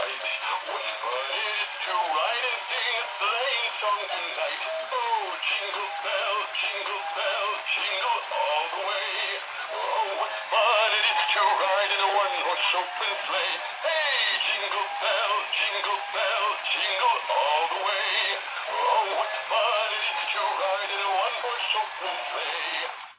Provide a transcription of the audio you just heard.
right. What fun it is to ride and sing a sleighing song tonight. Oh, jingle bells, jingle all the way. Oh, what fun it is to ride in a one-horse open sleigh. Hey, jingle bells, jingle all the way. Oh, what fun it is to ride in a one-horse open sleigh.